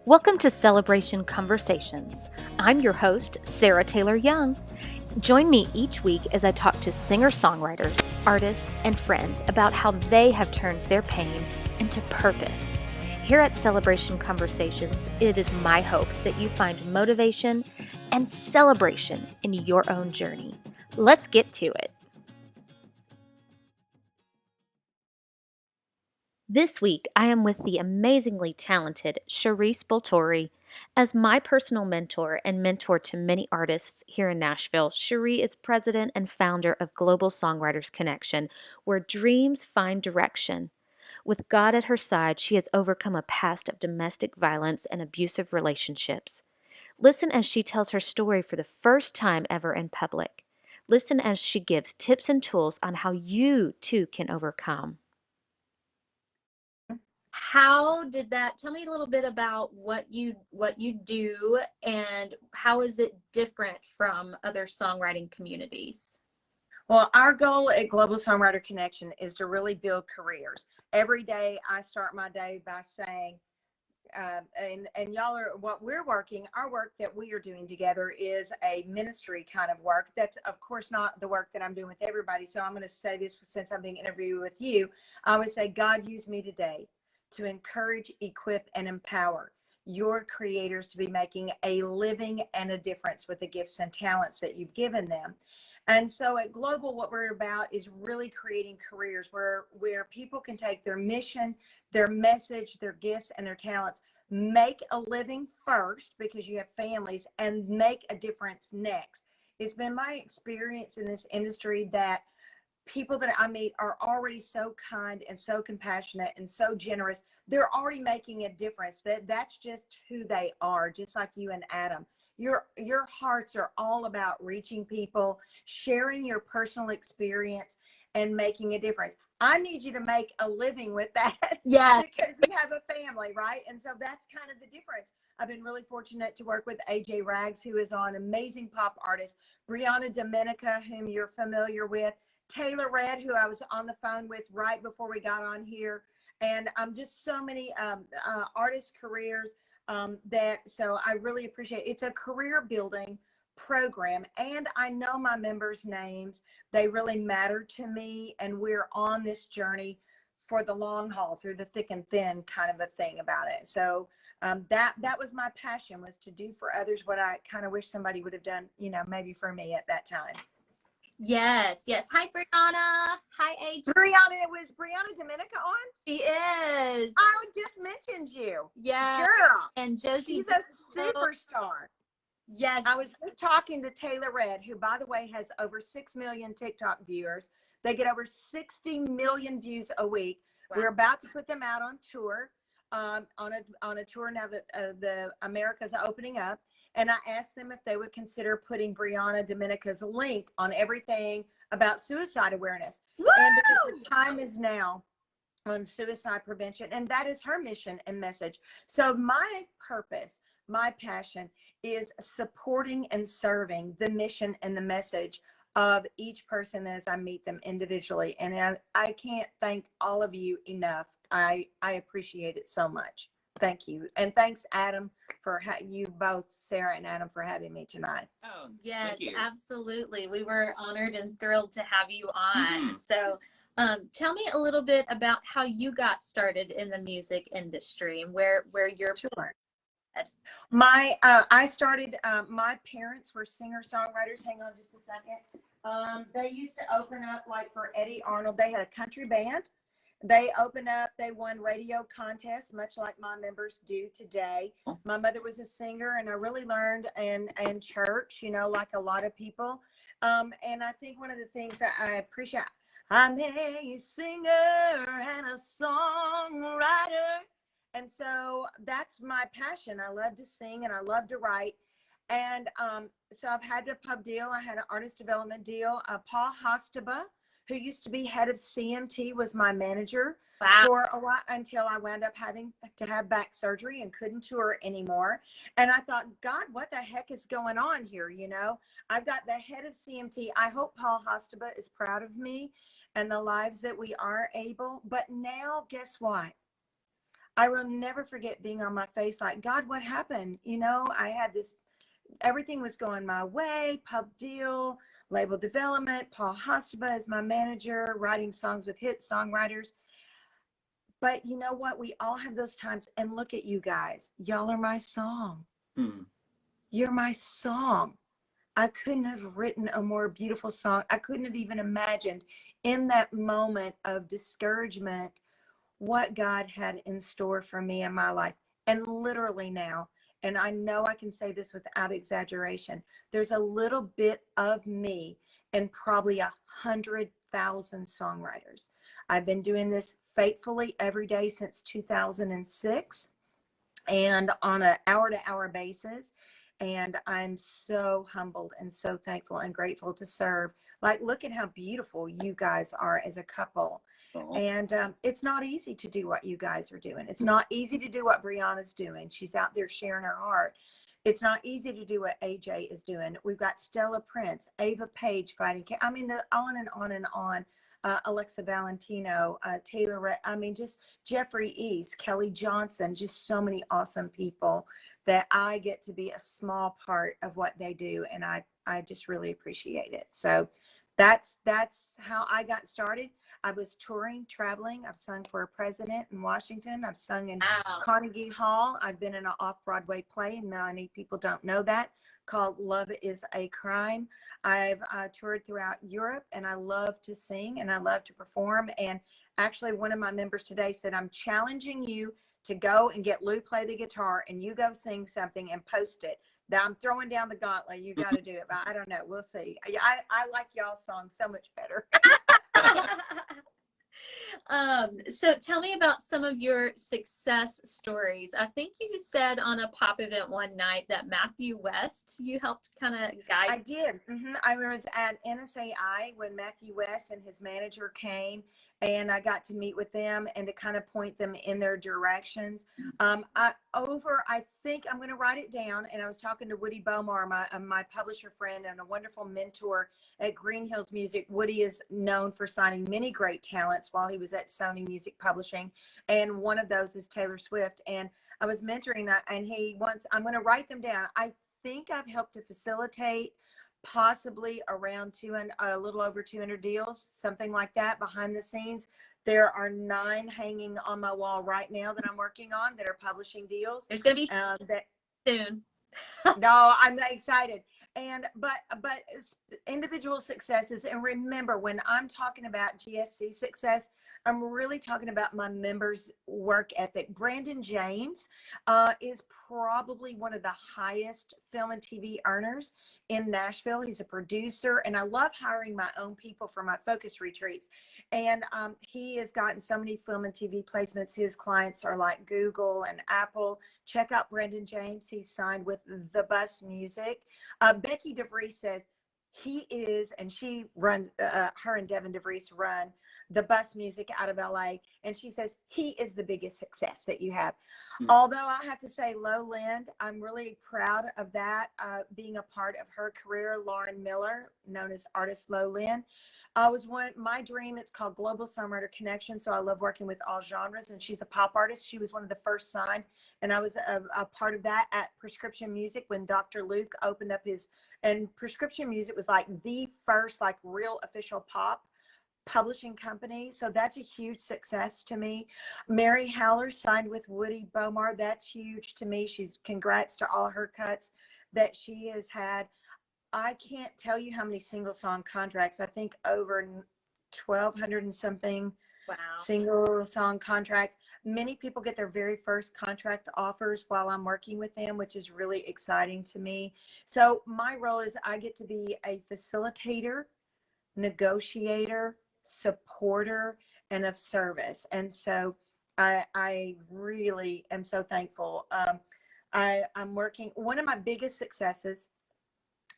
Welcome to Celebration Conversations. I'm your host, Sarah Taylor Young. Join me each week as I talk to singer-songwriters, artists, and friends about how they have turned their pain into purpose. Here at Celebration Conversations, it is my hope that you find motivation and celebration in your own journey. Let's get to it. This week, I am with the amazingly talented Sheree. As my personal mentor and mentor to many artists here in Nashville, Sheree is president and founder of Global Songwriters Connection, where dreams find direction. With God at her side, she has overcome a past of domestic violence and abusive relationships. Listen as she tells her story for the first time ever in public. Listen as she gives tips and tools on how you too can overcome. How did that, tell me a little bit about what you do and how is it different from other songwriting communities? Well, our goal at Global Songwriter Connection is to really build careers. Every day I start my day by saying, and y'all are what we're working, our work that we are doing together is a ministry kind of work. That's of course not the work that I'm doing with everybody. So I'm going to say this since I'm being interviewed with you. I would say God used me today to encourage, equip, and empower your creators to be making a living and a difference with the gifts and talents that you've given them. And so at Global, what we're about is really creating careers where people can take their mission, their message, their gifts, and their talents, make a living first because you have families, and make a difference next. It's been my experience in this industry that people that I meet are already so kind and so compassionate and so generous. They're already making a difference. That's just who they are, just like you and Adam. Your hearts are all about reaching people, sharing your personal experience, and making a difference. I need you to make a living with that. Yeah. Because you have a family, right? And so that's kind of the difference. I've been really fortunate to work with AJ Rags, who is an amazing pop artist, Brianna Dominica, whom you're familiar with, Taylor Red, who I was on the phone with right before we got on here, and just so many artist careers so I really appreciate it. It's a career building program, and I know my members' names. They really matter to me, and we're on this journey for the long haul, through the thick and thin kind of a thing about it. So that was my passion, was to do for others what I kind of wish somebody would have done, maybe for me at that time. Yes. Hi, Brianna. Hi, AJ. Was Brianna Dominica on? She is. I just mentioned you. Yeah. Girl. And Josie. She's a superstar. Yes. I was just talking to Taylor Red, who, by the way, has over 6 million TikTok viewers. They get over 60 million views a week. Wow. We're about to put them out on tour, on a tour now that the America's opening up. And I asked them if they would consider putting Brianna Dominica's link on everything about suicide awareness. Woo! And because the time is now on suicide prevention, and that is her mission and message. So my purpose, my passion is supporting and serving the mission and the message of each person as I meet them individually. And I can't thank all of you enough. I appreciate it so much. Thank you. And thanks, Adam, for you both, Sarah and Adam, for having me tonight. Oh, yes, absolutely. We were honored and thrilled to have you on. So tell me a little bit about how you got started in the music industry and where you're. Sure. I started, my parents were singer-songwriters. Hang on just a second. They used to open up, like, for Eddie Arnold. They had a country band. They opened up, they won radio contests, much like my members do today. My mother was a singer, and I really learned in church, like a lot of people. And I think one of the things that I appreciate, I'm a singer and a songwriter. And so that's my passion. I love to sing and I love to write. And so I've had a pub deal. I had an artist development deal. Paul Hostaba, who used to be head of CMT, was my manager. Wow. For a while, until I wound up having to have back surgery and couldn't tour anymore. And I thought, God, what the heck is going on here? I've got the head of CMT. I hope Paul Hostaba is proud of me and the lives that we are able. But now, guess what? I will never forget being on my face like, God, what happened? You know, I had this, everything was going my way, pub deal, label development, Paul Hostaba is my manager, writing songs with hit songwriters. But you know what? We all have those times. And look at you guys. Y'all are my song. Hmm. You're my song. I couldn't have written a more beautiful song. I couldn't have even imagined in that moment of discouragement what God had in store for me in my life. And literally now, and I know I can say this without exaggeration, there's a little bit of me and probably 100,000 songwriters. I've been doing this faithfully every day since 2006 and on an hour to hour basis. And I'm so humbled and so thankful and grateful to serve. Like, look at how beautiful you guys are as a couple. Oh. And it's not easy to do what you guys are doing. It's not easy to do what Brianna's doing. She's out there sharing her heart. It's not easy to do what AJ is doing. We've got Stella Prince, Ava Page fighting. I mean, the on and on and on. Alexa Valentino, I mean, just Jeffrey East, Kelly Johnson, just so many awesome people that I get to be a small part of what they do. And I just really appreciate it. So that's how I got started. I was touring, traveling. I've sung for a president in Washington. I've sung in Wow. Carnegie Hall. I've been in an off-Broadway play, and many people don't know that, called Love is a Crime. I've toured throughout Europe, and I love to sing and I love to perform. And actually, one of my members today said, I'm challenging you to go and get Lou play the guitar and you go sing something and post it. That I'm throwing down the gauntlet. You got to do it. But I don't know. We'll see. I like y'all's songs so much better. So tell me about some of your success stories. I think you said on a pop event one night that Matthew West, you helped kind of guide. I did. I was at NSAI when Matthew West and his manager came, and I got to meet with them and to kind of point them in their directions. I think I'm going to write it down. And I was talking to Woody Bomar, my publisher friend and a wonderful mentor at Green Hills Music. Woody is known for signing many great talents while he was at Sony Music Publishing, and one of those is Taylor Swift. And I was mentoring, and I'm going to write them down. I think I've helped to facilitate possibly around a little over 200 deals, something like that behind the scenes. There are 9 hanging on my wall right now that I'm working on that are publishing deals. There's going to be that soon. No, I'm excited. But individual successes, and remember, when I'm talking about GSC success, I'm really talking about my members' work ethic. Brandon James is probably one of the highest film and TV earners in Nashville. He's a producer, and I love hiring my own people for my focus retreats. And he has gotten so many film and TV placements. His clients are like Google and Apple. Check out Brandon James. He's signed with The Bus Music. Becky DeVries says he is, and she runs, her and Devin DeVries run The Bus Music out of LA. And she says he is the biggest success that you have. Although I have to say, Lowland, I'm really proud of that, being a part of her career. Lauren Miller, known as Artist Lowland, was my dream. It's called Global Songwriter Connection. So I love working with all genres, and she's a pop artist. She was one of the first signed, and I was a part of that at Prescription Music when Dr. Luke opened up and Prescription Music was like the first like real official pop publishing company. So that's a huge success to me. Mary Haller signed with Woody Bomar. That's huge to me. Congrats to all her cuts that she has had. I can't tell you how many single song contracts. I think over 1,200 and something. Wow. Single song contracts. Many people get their very first contract offers while I'm working with them, which is really exciting to me. So my role is I get to be a facilitator, negotiator, supporter, and of service. And so I really am so thankful. I'm working. One of my biggest successes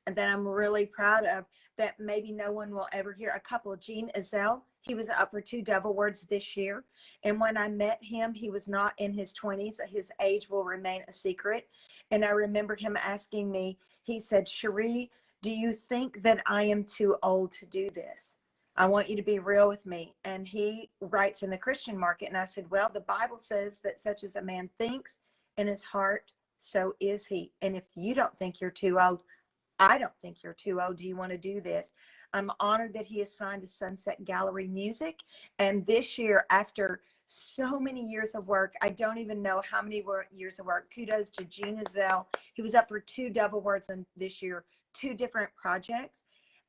that I'm really proud of that maybe no one will ever hear. A couple, Gene Ezell, he was up for 2 Dove Awards this year. And when I met him, he was not in his 20s. His age will remain a secret. And I remember him asking me, he said, Sheree, do you think that I am too old to do this? I want you to be real with me. And he writes in the Christian market. And I said, well, the Bible says that such as a man thinks in his heart, so is he. And if you don't think you're too old, I don't think you're too old. Do you want to do this? I'm honored that he is signed to Sunset Gallery Music. And this year, after so many years of work, I don't even know how many years of work. Kudos to Gene Zell. He was up for 2 double awards in this year, 2 different projects.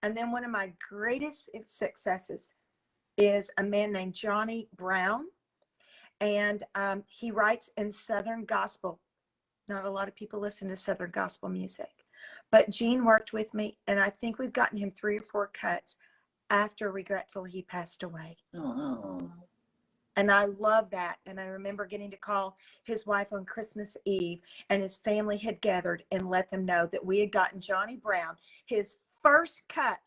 And then one of my greatest successes is a man named Johnny Brown. And he writes in Southern gospel. Not a lot of people listen to Southern gospel music. But Gene worked with me, and I think we've gotten him 3 or 4 cuts after regretfully he passed away. Oh. And I love that. And I remember getting to call his wife on Christmas Eve, and his family had gathered and let them know that we had gotten Johnny Brown his first cut,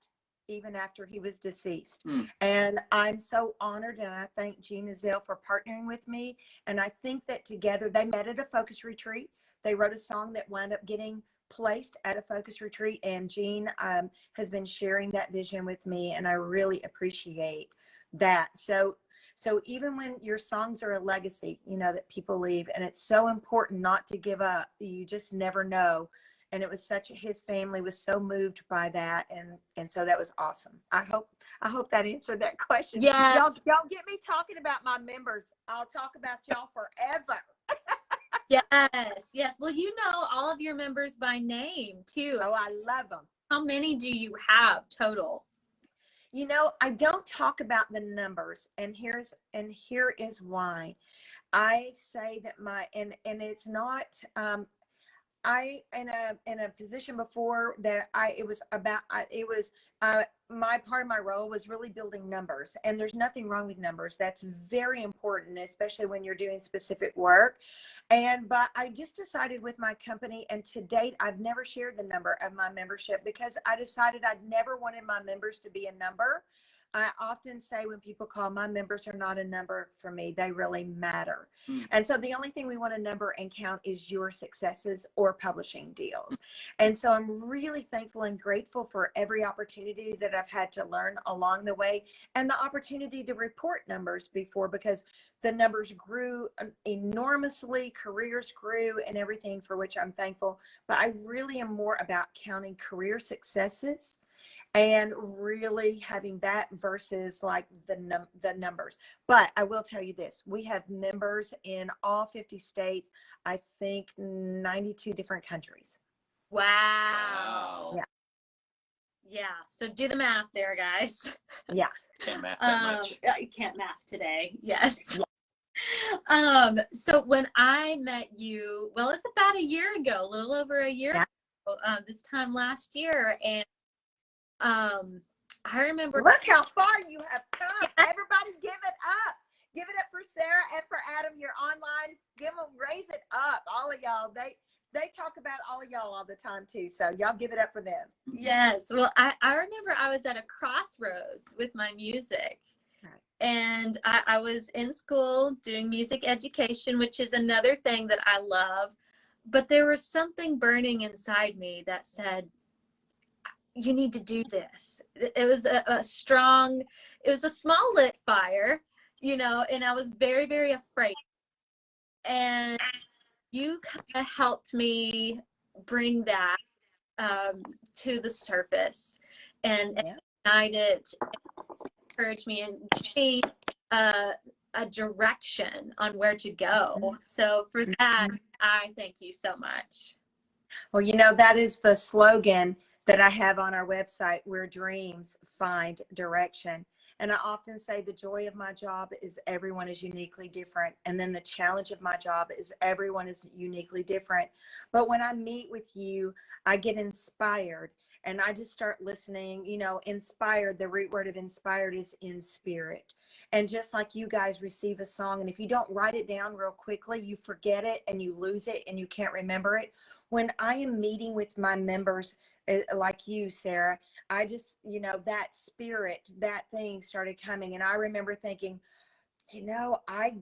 even after he was deceased. And I'm so honored, and I thank Gene Azell for partnering with me. And I think that together they met at a focus retreat. They wrote a song that wound up getting placed at a focus retreat, and Gene has been sharing that vision with me, and I really appreciate that. So even when your songs are a legacy, you know, that people leave, and it's so important not to give up. You just never know. And it was his family was so moved by that, and so that was awesome. I hope that answered that question. Yeah. Y'all get me talking about my members. I'll talk about y'all forever. Yes. Well, you know all of your members by name too. Oh, I love them. How many do you have total? You know, I don't talk about the numbers, and here is why. I say that and it's not I in a position before that my part of my role was really building numbers, and there's nothing wrong with numbers. That's very important, especially when you're doing specific work. But I just decided with my company, and to date I've never shared the number of my membership because I decided I'd never wanted my members to be a number. I often say when people call, my members are not a number for me. They really matter. And so the only thing we want to number and count is your successes or publishing deals. And so I'm really thankful and grateful for every opportunity that I've had to learn along the way, and the opportunity to report numbers before, because the numbers grew enormously, careers grew, and everything, for which I'm thankful. But I really am more about counting career successes and really having that versus like the numbers. But I will tell you this, we have members in all 50 states, I think 92 different countries. Wow. Yeah. So do the math there, guys. Yeah. Can't math that much. You can't math today. Yes. Yeah. So when I met you, well, it's about a year ago, a little over a year ago, this time last year. And I remember. Look how far you have come. Yeah. Everybody give it up. Give it up for Sarah and for Adam. You're online. Raise it up. All of y'all. They talk about all of y'all all the time too. So y'all give it up for them. Yes. Well, I remember I was at a crossroads with my music. Right. And I was in school doing music education, which is another thing that I love. But there was something burning inside me that said, you need to do this. It was a small lit fire, you know, and I was very, very afraid. And you kind of helped me bring that to the surface and ignite it, encourage me, and give me a direction on where to go. So for that, I thank you so much. Well, you know, that is the slogan that I have on our website, where dreams find direction. And I often say the joy of my job is everyone is uniquely different. And then the challenge of my job is everyone is uniquely different. But when I meet with you, I get inspired, and I just start listening. You know, inspired, the root word of inspired is in spirit. And just like you guys receive a song, and if you don't write it down real quickly, you forget it and you lose it and you can't remember it. When I am meeting with my members, like you, Sarah, I just, you know, that spirit, that thing started coming. And I remember thinking, you know, I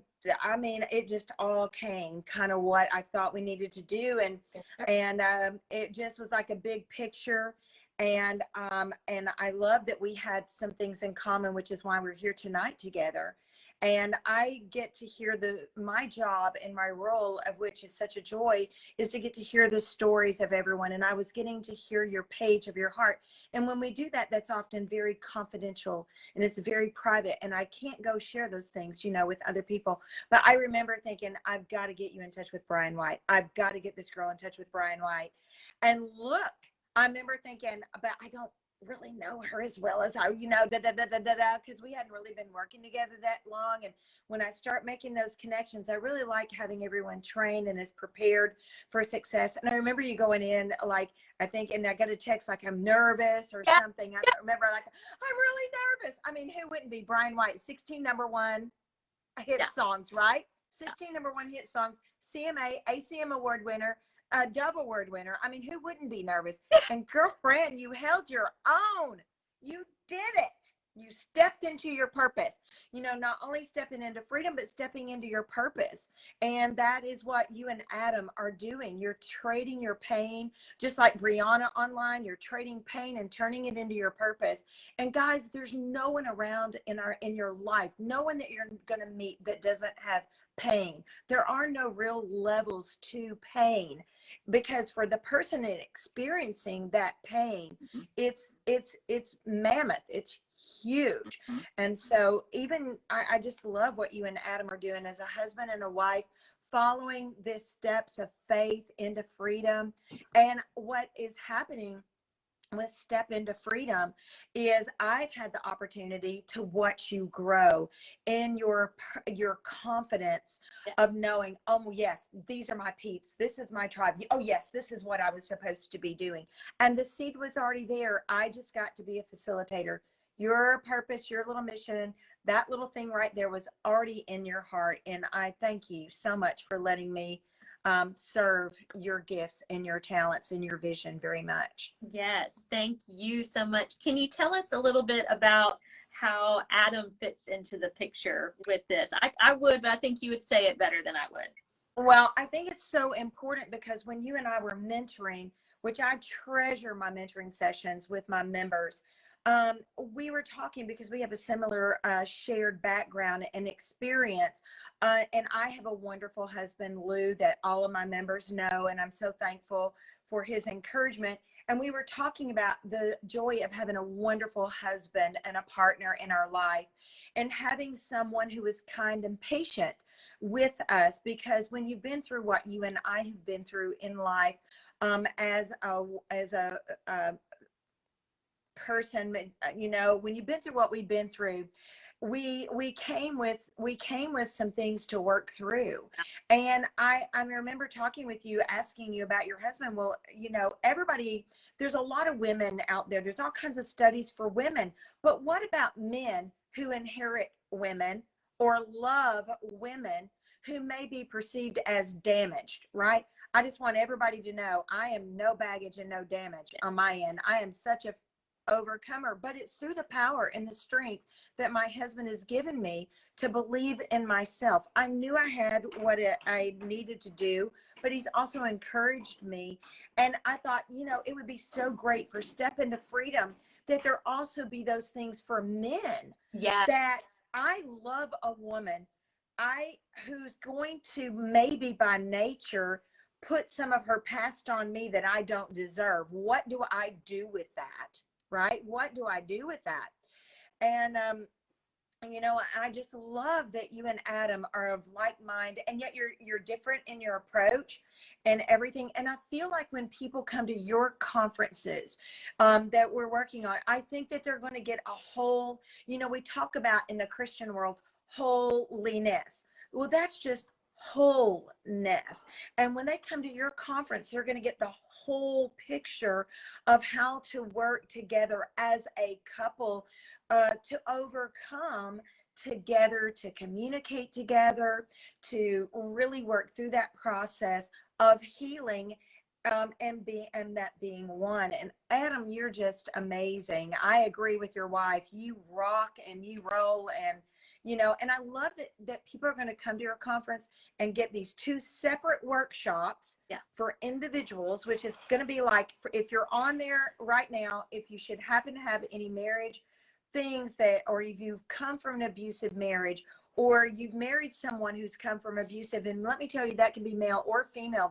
mean, it just all came kind of what I thought we needed to do. And it just was like a big picture. And I love that we had some things in common, which is why we're here tonight together. And I get to hear my job and my role, of which is such a joy, is to get to hear the stories of everyone. And I was getting to hear your page of your heart. And when we do that, that's often very confidential and it's very private. And I can't go share those things, with other people. But I remember thinking, I've got to get you in touch with Brian White. I've got to get this girl in touch with Brian White. And look, I remember thinking, but I don't really know her as well as because we hadn't really been working together that long. And when I start making those connections, I really like having everyone trained and is prepared for success. And I remember you going in, like, I think, and I got a text like, I'm nervous or something. I remember, like, I'm really nervous. I mean, who wouldn't be? Brian White, 16 number one hit songs, right? 16 number one hit songs, CMA, ACM award winner, a Dove award winner. I mean, who wouldn't be nervous? And girlfriend, you held your own. You did it. You stepped into your purpose. Not only stepping into freedom, but stepping into your purpose. And that is what you and Adam are doing. You're trading your pain, just like Brianna online. You're trading pain and turning it into your purpose. And guys, there's no one around in your life, no one that you're going to meet that doesn't have pain. There are no real levels to pain, because for the person experiencing that pain, it's mammoth, it's huge. And so even I just love what you and Adam are doing as a husband and a wife, following the steps of faith into freedom. And what is happening with Step Into Freedom is I've had the opportunity to watch you grow in your confidence of knowing, oh yes, these are my peeps, this is my tribe, oh yes, this is what I was supposed to be doing. And the seed was already there. I just got to be a facilitator. Your purpose, your little mission, that little thing right there was already in your heart. And I thank you so much for letting me serve your gifts and your talents and your vision very much. Yes, thank you so much. Can you tell us a little bit about how Adam fits into the picture with this? I would, but I think you would say it better than I would. Well, I think it's so important because when you and I were mentoring, which I treasure my mentoring sessions with my members, we were talking because we have a similar shared background and experience. And I have a wonderful husband, Lou, that all of my members know. And I'm so thankful for his encouragement. And we were talking about the joy of having a wonderful husband and a partner in our life, and having someone who is kind and patient with us. Because when you've been through what you and I have been through in life, as a person, when you've been through what we've been through, we came with some things to work through. And I remember talking with you, asking you about your husband. Well, everybody, there's a lot of women out there, there's all kinds of studies for women, but what about men who inherit women or love women who may be perceived as damaged, right? I just want everybody to know I am no baggage and no damage on my end. I am such a overcomer, but it's through the power and the strength that my husband has given me to believe in myself. I knew I had what I needed to do, but he's also encouraged me. And I thought, it would be so great for Step Into Freedom that there also be those things for men. Yeah. That I love a woman who's going to maybe by nature put some of her past on me that I don't deserve. What do I do with that? Right? What do I do with that? And I just love that you and Adam are of like mind, and yet you're different in your approach and everything. And I feel like when people come to your conferences that we're working on, I think that they're going to get a whole, we talk about in the Christian world, holiness. Well, that's just wholeness. And when they come to your conference, they're going to get the whole picture of how to work together as a couple, to overcome together, to communicate together, to really work through that process of healing, and that being one. And Adam, you're just amazing. I agree with your wife. You rock and you roll, and And I love that people are going to come to your conference and get these 2 separate workshops for individuals, which is going to be like, if you're on there right now, if you should happen to have any marriage things or if you've come from an abusive marriage, or you've married someone who's come from abusive, and let me tell you, that can be male or female.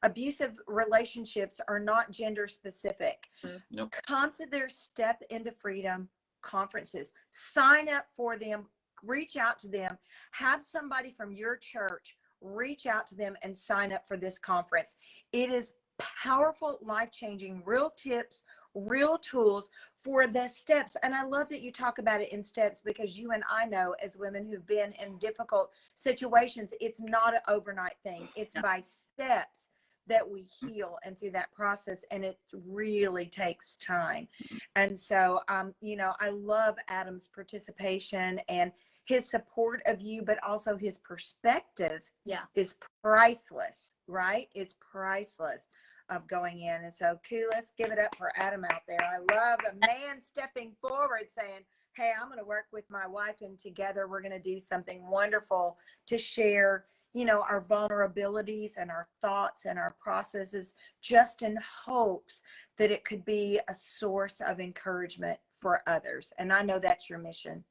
Abusive relationships are not gender specific. Nope. Come to their Step into Freedom conferences, sign up for them, reach out to them, have somebody from your church reach out to them and sign up for this conference. It is powerful, life-changing, real tips, real tools for the steps. And I love that you talk about it in steps, because you and I know, as women who've been in difficult situations, it's not an overnight thing. It's by steps that we heal, and through that process, and it really takes time. And so I love Adam's participation and his support of you, but also his perspective is priceless, right? It's priceless of going in. And so, cool, let's give it up for Adam out there. I love a man stepping forward saying, hey, I'm going to work with my wife, and together we're going to do something wonderful to share, our vulnerabilities and our thoughts and our processes, just in hopes that it could be a source of encouragement for others. And I know that's your mission.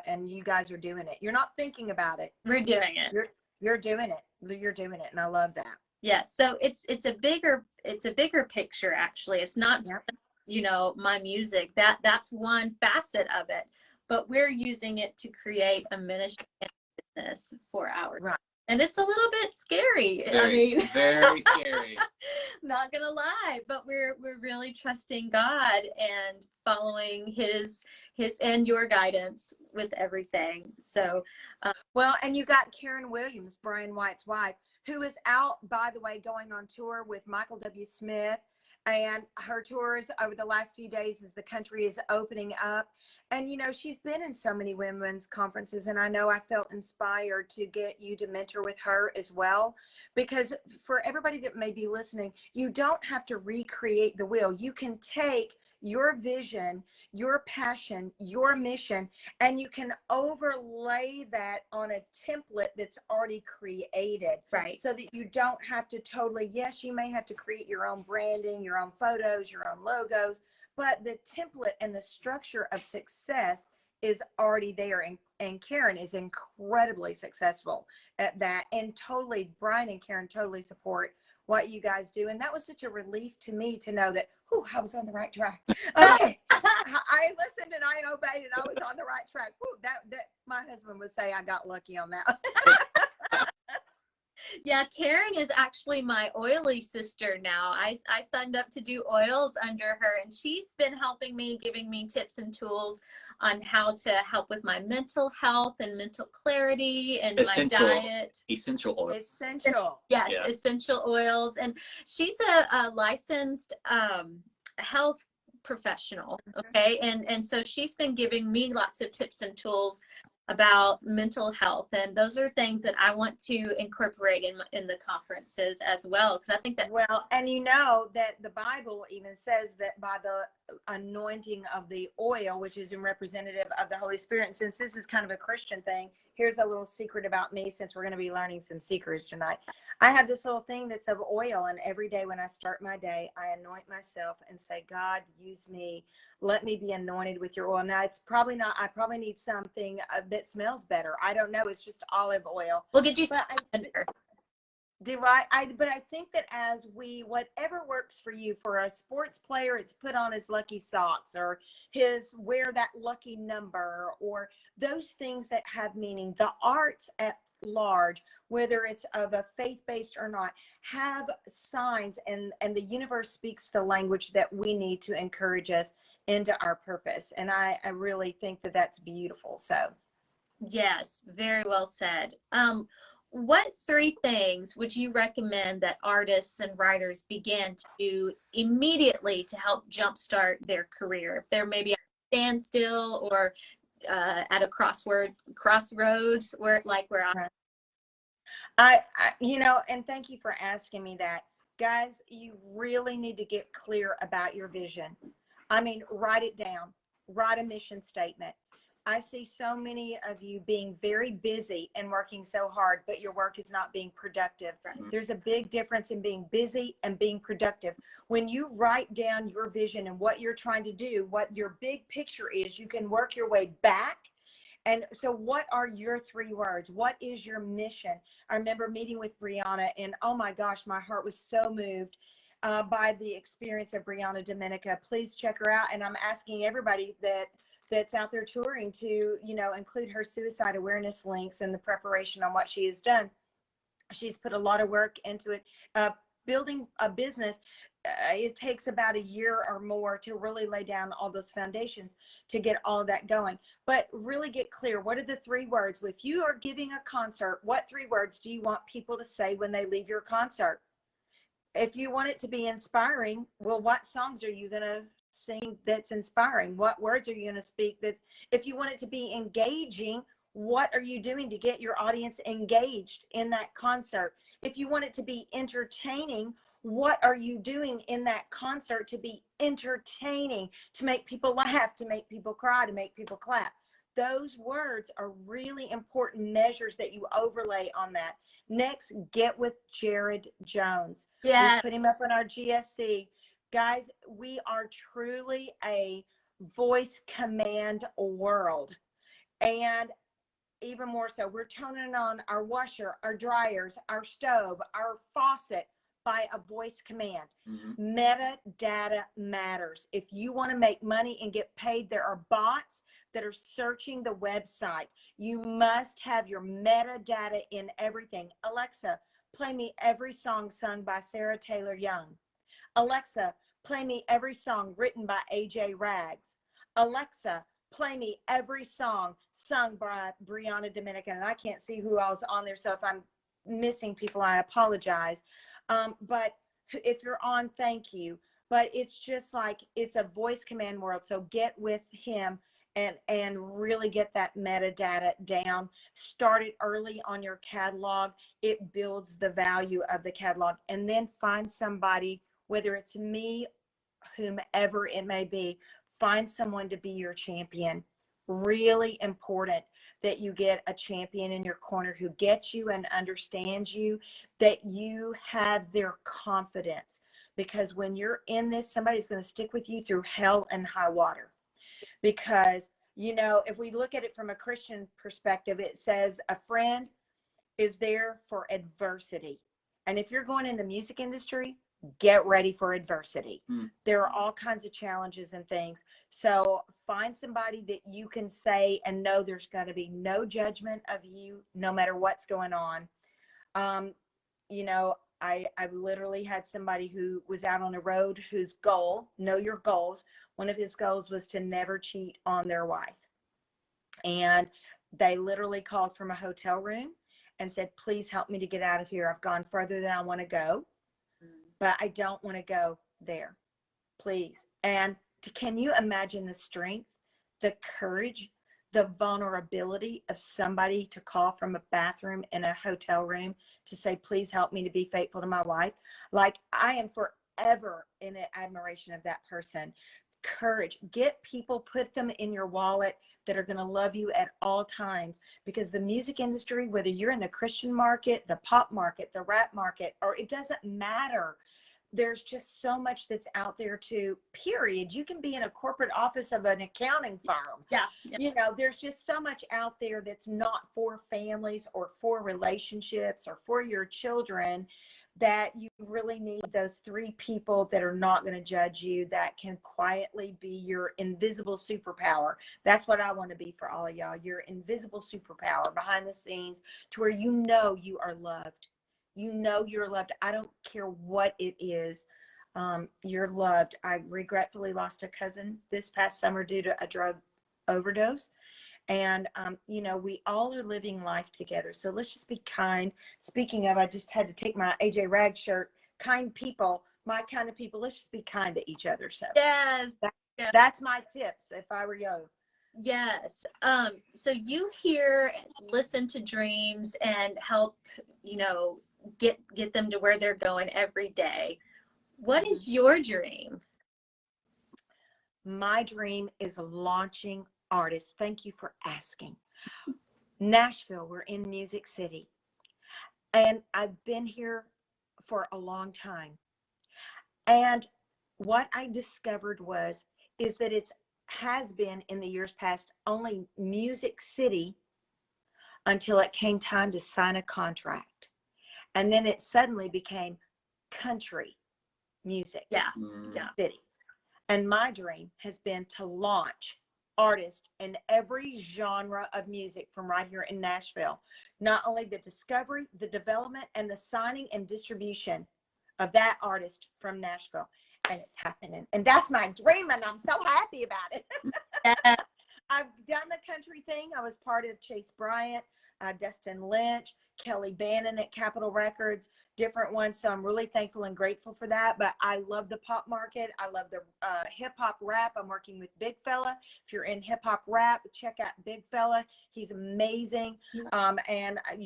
And you guys are doing it. You're not thinking about it. We're doing it. You're doing it. You're doing it. And I love that. Yes. So it's a bigger picture, actually. It's not just, my music. That's one facet of it, but we're using it to create a ministry and business for our right. And it's a little bit scary. Very scary. Not gonna lie, but we're really trusting God and following his and your guidance with everything. So well, and you got Karen Williams, Brian White's wife, who is out, by the way, going on tour with Michael W. Smith. And her tours over the last few days as the country is opening up. And, she's been in so many women's conferences, and I know I felt inspired to get you to mentor with her as well. Because for everybody that may be listening, you don't have to recreate the wheel. You can take your vision, your passion, your mission, and you can overlay that on a template that's already created. Right. So that you don't have to totally, yes, you may have to create your own branding, your own photos, your own logos, but the template and the structure of success is already there. And Karen is incredibly successful at that. And totally, Brian and Karen totally support what you guys do. And that was such a relief to me to know that, I was on the right track. Okay. I listened and I obeyed, and I was on the right track. That my husband would say I got lucky on that. Yeah, Karen is actually my oily sister now. I signed up to do oils under her, and she's been helping me, giving me tips and tools on how to help with my mental health and mental clarity and my diet. Essential oils. Yes, essential oils. And she's a licensed health professional. Okay. And so she's been giving me lots of tips and tools about mental health, and those are things that I want to incorporate in the conferences as well, because I think that and that the Bible even says that by the anointing of the oil, which is in representative of the Holy Spirit. And since this is kind of a Christian thing, here's a little secret about me, since we're going to be learning some secrets tonight. I have this little thing that's of oil, and every day when I start my day, I anoint myself and say, God, use me. Let me be anointed with your oil. Now, it's probably not, I probably need something that smells better. I don't know. It's just olive oil. We'll get you but I think that as whatever works for you, for a sports player, it's put on his lucky socks, or wear that lucky number, or those things that have meaning. The arts at large, whether it's of a faith-based or not, have signs, and the universe speaks the language that we need to encourage us into our purpose. And I really think that that's beautiful. So yes, very well said. What 3 things would you recommend that artists and writers begin to do immediately to help jumpstart their career? If they're maybe at a standstill or at a crossroads, where I and thank you for asking me that. Guys, you really need to get clear about your vision. I mean, write it down, write a mission statement. I see so many of you being very busy and working so hard, but your work is not being productive. Right. There's a big difference in being busy and being productive. When you write down your vision and what you're trying to do, what your big picture is, you can work your way back. And so what are your 3 words? What is your mission? I remember meeting with Brianna, and oh my gosh, my heart was so moved by the experience of Brianna Dominica. Please check her out. And I'm asking everybody that's out there touring to, include her suicide awareness links and the preparation on what she has done. She's put a lot of work into it. Building a business, it takes about a year or more to really lay down all those foundations to get all of that going. But really get clear. What are the 3 words? If you are giving a concert, what 3 words do you want people to say when they leave your concert? If you want it to be inspiring, well, what songs are you going to sing that's inspiring? What words are you going to speak? If you want it to be engaging, what are you doing to get your audience engaged in that concert? If you want it to be entertaining, what are you doing in that concert to be entertaining, to make people laugh, to make people cry, to make people clap? Those words are really important measures that you overlay on that. Next, get with Jared Jones. Yeah. We put him up on our GSC. Guys, we are truly a voice command world. And even more so, we're turning on our washer, our dryers, our stove, our faucet by a voice command. Mm-hmm. Metadata matters. If you want to make money and get paid, there are bots that are searching the website. You must have your metadata in everything. Alexa, play me every song sung by Sarah Taylor Young. Alexa, play me every song written by AJ Rags. Alexa, play me every song sung by Brianna Dominican. And I can't see who else on there, so if I'm missing people, I apologize. But if you're on, thank you. But it's just like, it's a voice command world. So get with him and really get that metadata down. Start it early on your catalog. It builds the value of the catalog. And then find somebody, whether it's me, whomever it may be, find someone to be your champion. Really important that you get a champion in your corner who gets you and understands you, that you have their confidence. Because when you're in this, somebody's going to stick with you through hell and high water. Because, if we look at it from a Christian perspective, it says a friend is there for adversity. And if you're going in the music industry, get ready for adversity. There are all kinds of challenges and things. So find somebody that you can say and know there's going to be no judgment of you, no matter what's going on. I've literally had somebody who was out on the road whose goal, know your goals. One of his goals was to never cheat on their wife. And they literally called from a hotel room and said, please help me to get out of here. I've gone further than I want to go, but I don't want to go there. Please. And can you imagine the strength, the courage, the vulnerability of somebody to call from a bathroom in a hotel room to say, please help me to be faithful to my wife? Like, I am forever in admiration of that person. Courage. Get people, put them in your wallet that are going to love you at all times, because the music industry, whether you're in the Christian market, the pop market, the rap market, or it doesn't matter. There's just so much that's out there too, period. You can be in a corporate office of an accounting firm. Yeah. There's just so much out there that's not for families or for relationships or for your children, that you really need those 3 people that are not going to judge you, that can quietly be your invisible superpower. That's what I want to be for all of y'all, your invisible superpower behind the scenes, to where you are loved. You're loved. I don't care what it is. You're loved. I regretfully lost a cousin this past summer due to a drug overdose. And, we all are living life together. So let's just be kind. Speaking of, I just had to take my AJ Rag shirt, kind people, my kind of people. Let's just be kind to each other. So Yes. That's my tips if I were you. Yes. So you hear, listen to dreams and help, get them to where they're going every day. What is your dream? My dream is launching artists. Thank you for asking. Nashville, we're in Music City. And I've been here for a long time. And what I discovered is that it's has been in the years past only Music City until it came time to sign a contract. And then it suddenly became country music Yeah. city. And my dream has been to launch artists in every genre of music from right here in Nashville. Not only the discovery, the development, and the signing and distribution of that artist from Nashville. And it's happening. And that's my dream, and I'm so happy about it. Yeah. I've done the country thing. I was part of Chase Bryant, Dustin Lynch, Kelly Bannon at Capitol Records, different ones. So I'm really thankful and grateful for that. But I love the pop market. I love the hip hop rap. I'm working with Big Fella. If you're in hip hop rap, check out Big Fella. He's amazing. And I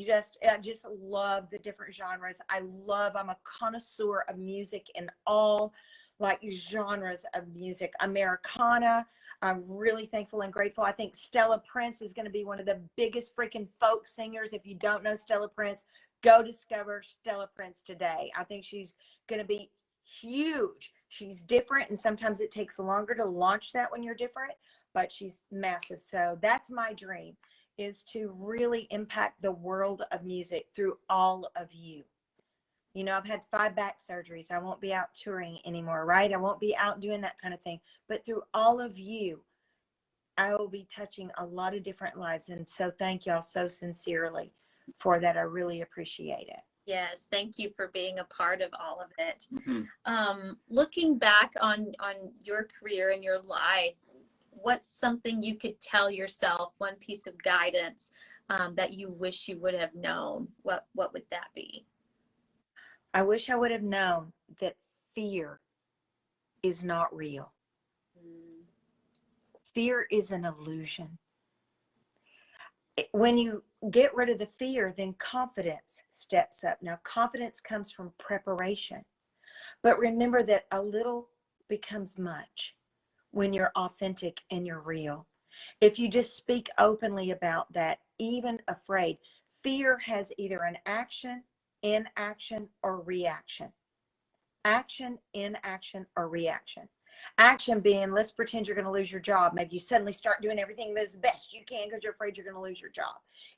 just love the different genres. I'm a connoisseur of music in all like genres of music. Americana. I'm really thankful and grateful. I think Stella Prince is going to be one of the biggest freaking folk singers. If you don't know Stella Prince, go discover Stella Prince today. I think she's going to be huge. She's different, and sometimes it takes longer to launch that when you're different, but she's massive. So that's my dream, is to really impact the world of music through all of you. You know, I've had 5 back surgeries. I won't be out touring anymore, right? I won't be out doing that kind of thing. But through all of you, I will be touching a lot of different lives. And so thank y'all so sincerely for that. I really appreciate it. Yes, thank you for being a part of all of it. Mhm. Looking back on your career and your life, what's something you could tell yourself, one piece of guidance that you wish you would have known? What would that be? I wish I would have known that fear is not real. Fear is an illusion. When you get rid of the fear, then confidence steps up. Now, confidence comes from preparation. But remember that a little becomes much when you're authentic and you're real. If you just speak openly about that, even afraid, fear has either an action, inaction, or reaction. Action, inaction, or reaction. Action being, let's pretend you're going to lose your job. Maybe you suddenly start doing everything that's best you can because you're afraid you're going to lose your job.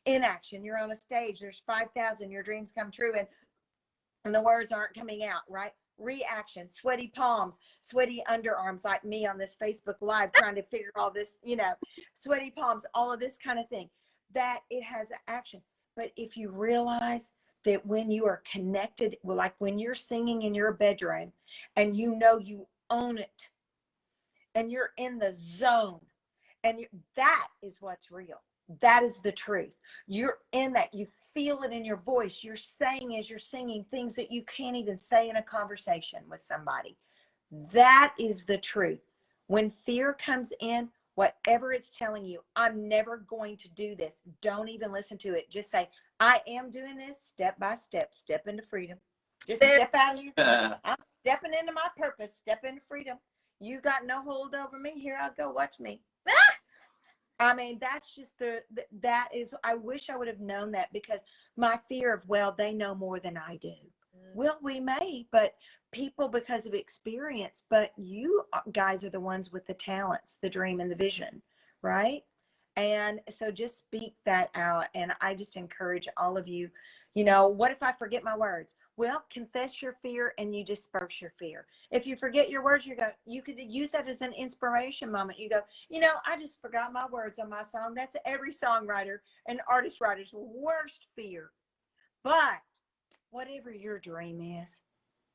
Inaction, you're on a stage, there's 5,000, your dreams come true, and the words aren't coming out, right? Reaction, sweaty palms, sweaty underarms, like me on this Facebook Live trying to figure all this, sweaty palms, all of this kind of thing. That it has action. But if you realize that when you are connected, like when you're singing in your bedroom and you know you own it and you're in the zone, and that is what's real. That is the truth. You're in that. You feel it in your voice. You're saying as you're singing things that you can't even say in a conversation with somebody. That is the truth. When fear comes in, whatever it's telling you, I'm never going to do this, don't even listen to it. Just say, I am doing this step by step. Step into freedom. Just step out of here. I'm stepping into my purpose. Step into freedom. You got no hold over me. Here I go. Watch me. I mean, that's just that is, I wish I would have known that, because my fear of, well, they know more than I do. Well, we may, but people, because of experience, but you guys are the ones with the talents, the dream, and the vision, right? And so just speak that out. And I just encourage all of you, what if I forget my words? Well, confess your fear and you disperse your fear. If you forget your words, you could use that as an inspiration moment. You go, I just forgot my words on my song. That's every songwriter and artist writer's worst fear. But whatever your dream is,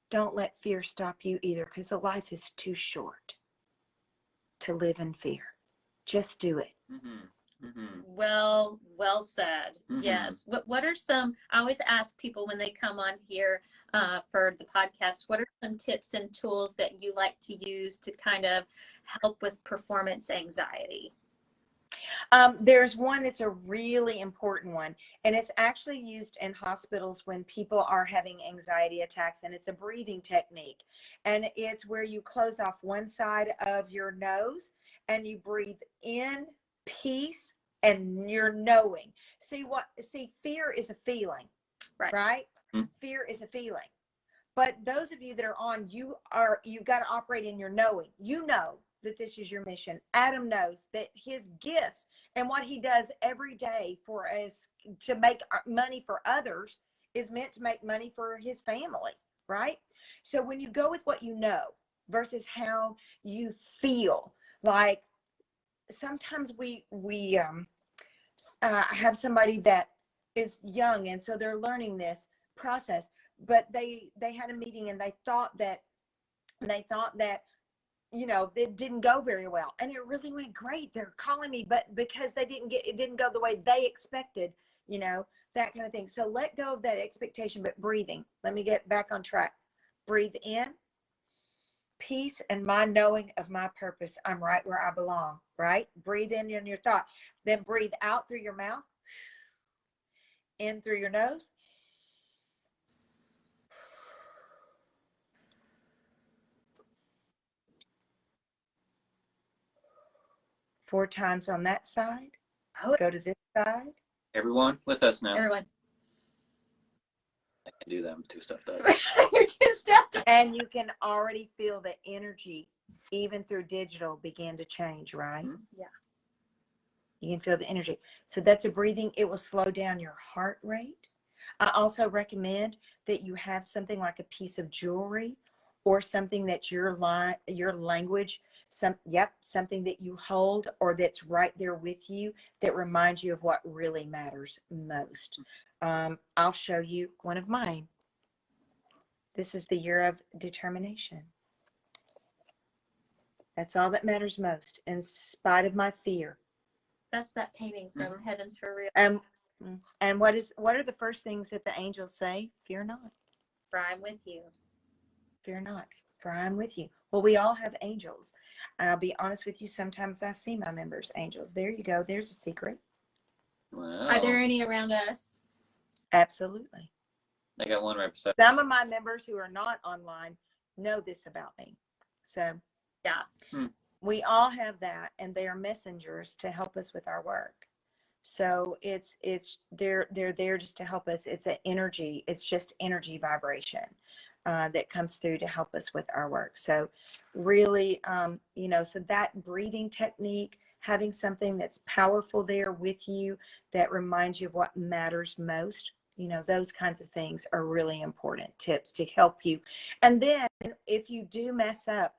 don't let fear stop you either, because the life is too short to live in fear. Just do it. Well said. Yes. What are some, I always ask people when they come on here for the podcast, what are some tips and tools that you like to use to kind of help with performance anxiety? There's one that's a really important one, and it's actually used in hospitals when people are having anxiety attacks, and it's a breathing technique. And it's where you close off one side of your nose and you breathe in peace, and your knowing. See, fear is a feeling, right? Mm-hmm. Fear is a feeling. But those of you that are on, you got to operate in your knowing. You know that this is your mission. Adam knows that his gifts and what he does every day for us to make money for others is meant to make money for his family, right? So when you go with what you know versus how you feel, like sometimes we have somebody that is young, and so they're learning this process, but they had a meeting and they thought that it didn't go very well, and it really went great. They're calling me, but because it didn't go the way they expected, that kind of thing. So let go of that expectation. But breathing, let me get back on track. Breathe in peace and my knowing of my purpose. I'm right where I belong, right? Breathe in your thought, then breathe out through your mouth, in through your nose. Four times on that side. Go to this side. Everyone with us now. Everyone. I can do that. I'm too stuffed up. You're too stuffed up. And you can already feel the energy, even through digital, begin to change, right? Mm-hmm. Yeah. You can feel the energy. So that's a breathing. It will slow down your heart rate. I also recommend that you have something like a piece of jewelry or something that's your language, something that you hold or that's right there with you that reminds you of what really matters most. I'll show you one of mine. This is the year of determination. That's all that matters most, in spite of my fear. That's that painting from Heavens for Real. And what are the first things that the angels say? Fear not. For I'm with you. Fear not, for I'm with you. Well, we all have angels. And I'll be honest with you, sometimes I see my members' angels. There you go. There's a secret. Wow. Are there any around us? Absolutely. I got one right beside. Some of my members who are not online know this about me. So yeah, we all have that, and they are messengers to help us with our work. So they're there just to help us. It's an energy. It's just energy vibration that comes through to help us with our work. So really, so that breathing technique, having something that's powerful there with you that reminds you of what matters most, those kinds of things are really important tips to help you. And then if you do mess up,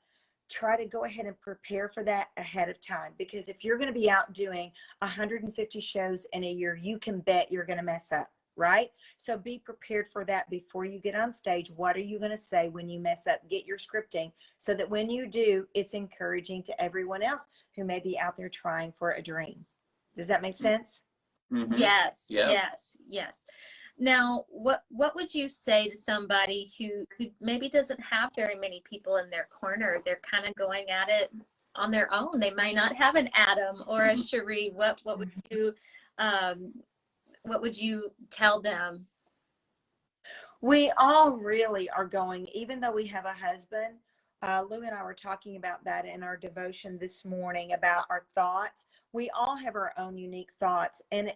try to go ahead and prepare for that ahead of time, because if you're going to be out doing 150 shows in a year, you can bet you're going to mess up, right? So be prepared for that before you get on stage. What are you going to say when you mess up? Get your scripting so that when you do, it's encouraging to everyone else who may be out there trying for a dream. Does that make sense? Mm-hmm. Yes, Yeah. yes. Now, what would you say to somebody who maybe doesn't have very many people in their corner? They're kind of going at it on their own. They might not have an Adam or a Sheree. What would you tell them? We all really are going, even though we have a husband. Lou and I were talking about that in our devotion this morning about our thoughts. We all have our own unique thoughts. And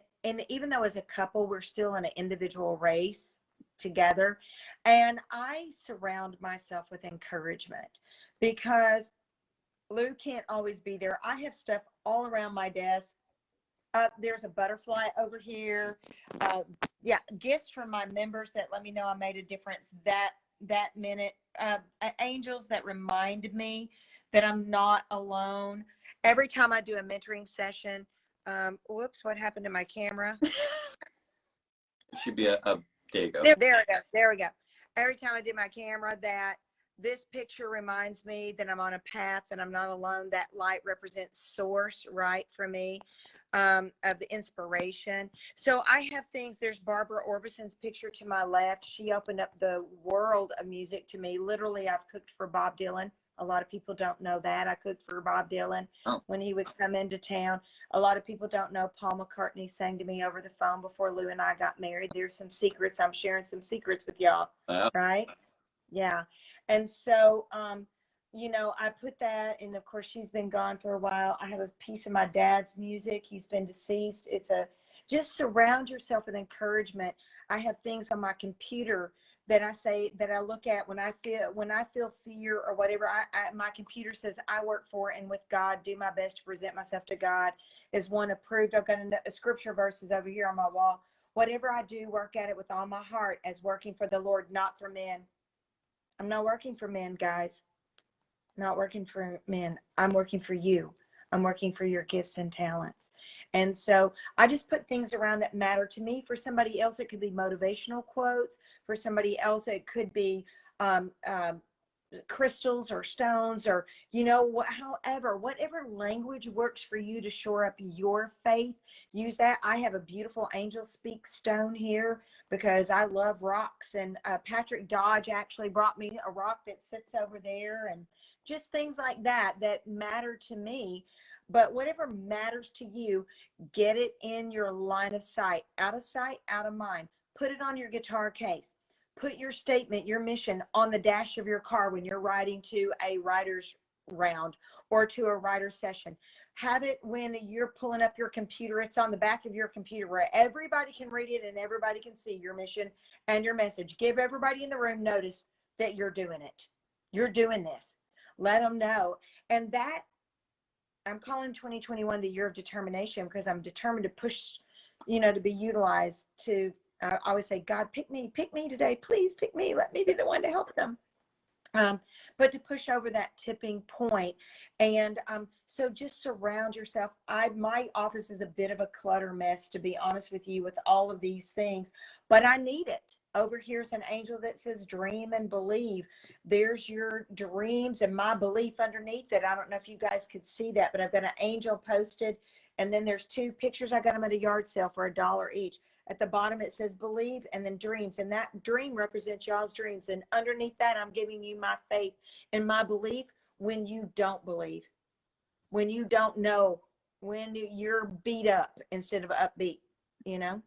even though as a couple, we're still in an individual race together. And I surround myself with encouragement because Lou can't always be there. I have stuff all around my desk. There's a butterfly over here. Gifts from my members that let me know I made a difference that minute. Angels that remind me that I'm not alone. Every time I do a mentoring session, whoops, what happened to my camera? It should be there you go. There we go. Every time I do my camera, that this picture reminds me that I'm on a path, that I'm not alone. That light represents source, right, for me. Of inspiration. So I have things. There's Barbara Orbison's picture to my left. She opened up the world of music to me. Literally, I've cooked for Bob Dylan. A lot of people don't know that. I cooked for Bob Dylan when he would come into town. A lot of people don't know Paul McCartney sang to me over the phone before Lou and I got married. There's some secrets. I'm sharing some secrets with y'all. Wow. Right? Yeah. And so you know, I put that, and of course she's been gone for a while. I have a piece of my dad's music. He's been deceased. It's a, just surround yourself with encouragement. I have things on my computer that I say, that I look at when I feel fear or whatever. My computer says, I work for and with God, do my best to present myself to God as one approved. I've got a scripture verses over here on my wall. Whatever I do, work at it with all my heart as working for the Lord, not for men. I'm not working for men, guys. Not working for men. I'm working for you. I'm working for your gifts and talents. And so I just put things around that matter to me. For somebody else, it could be motivational quotes. For somebody else, it could be um, um, crystals or stones, or, you know, however, whatever language works for you to shore up your faith, use that. I have a beautiful angel speak stone here because I love rocks. And Patrick Dodge actually brought me a rock that sits over there, and just things like that that matter to me. But whatever matters to you, get it in your line of sight, out of mind. Put it on your guitar case. Put your statement, your mission on the dash of your car when you're riding to a writer's round or to a writer's session. Have it when you're pulling up your computer. It's on the back of your computer where everybody can read it and everybody can see your mission and your message. Give everybody in the room notice that you're doing it. You're doing this. Let them know. And that, I'm calling 2021 the year of determination, because I'm determined to push, you know, to be utilized to, I always say, God, pick me today. Please pick me. Let me be the one to help them. But to push over that tipping point. And so just surround yourself. My office is a bit of a clutter mess, to be honest with you, with all of these things, but I need it. Over here's an angel that says dream and believe. There's your dreams and my belief underneath it. I don't know if you guys could see that, but I've got an angel posted, and then there's two pictures. I got them at a yard sale for $1 each. At the bottom, it says believe, and then dreams. And that dream represents y'all's dreams. And underneath that, I'm giving you my faith and my belief when you don't believe, when you don't know, when you're beat up instead of upbeat, you know,